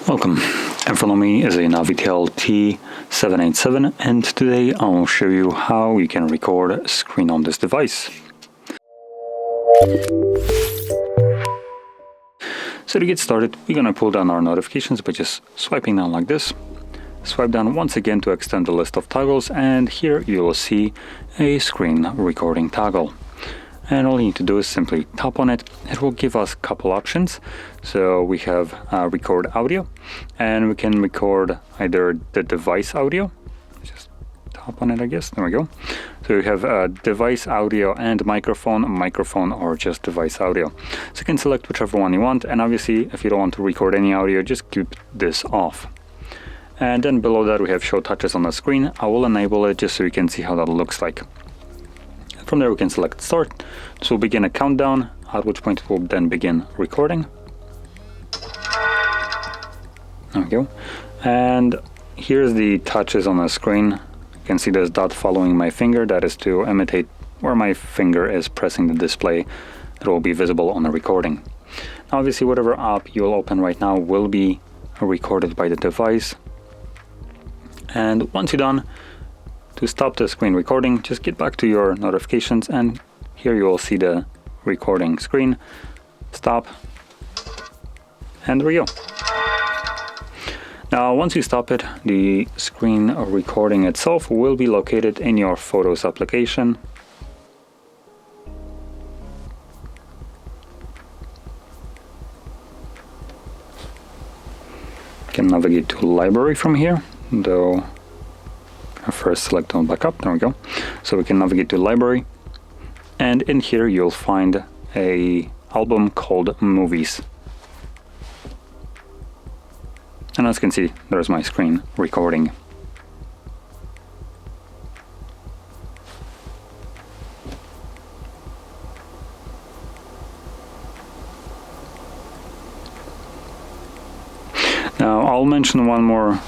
Welcome. In front of me is a NAVITEL T787 and today I'll show you how you can record screen on this device. So to get started, we're going to pull down our notifications by just swiping down like this. Swipe down once again to extend the list of toggles, and here you will see a screen recording toggle. And all you need to do is simply tap on it. It will give us a couple options. So we have record audio, and we can record either the device audio. Just tap on it, I guess. There we go. So we have device audio and microphone, or just device audio. So you can select whichever one you want. And obviously, if you don't want to record any audio, just keep this off. And then below that, we have show touches on the screen. I will enable it just so you can see how that looks like. From there we can select start. This will begin a countdown, at which point it will then begin recording. There we go. And here's the touches on the screen. You can see this dot following my finger. That is to imitate where my finger is pressing the display. It will be visible on the recording. Now obviously whatever app you'll open right now will be recorded by the device. And once you're done, to stop the screen recording, just get back to your notifications, and here you will see the recording screen. Stop, and there we go. Now once you stop it, the screen recording itself will be located in your Photos application. You can navigate to Library from here, though first select on backup. There we go. So we can navigate to Library, and in here you'll find a album called Movies. And as you can see, there's my screen recording. Now I'll mention one more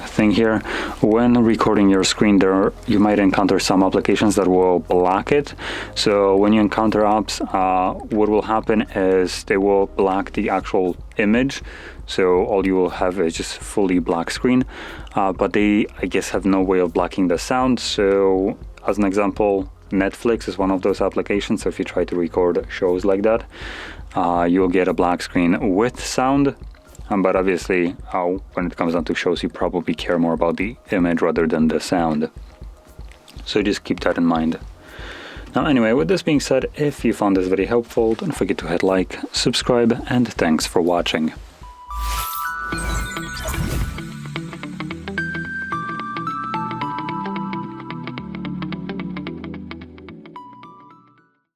thing here. When recording your screen, you might encounter some applications that will block it. So when you encounter apps, what will happen is they will block the actual image, so all you will have is just fully black screen, but they, I guess, have no way of blocking the sound. So as an example, Netflix is one of those applications. So if you try to record shows like that, you'll get a black screen with sound. But obviously, when it comes down to shows, you probably care more about the image rather than the sound. So just keep that in mind. Now anyway, with this being said, if you found this video helpful, don't forget to hit like, subscribe, and thanks for watching.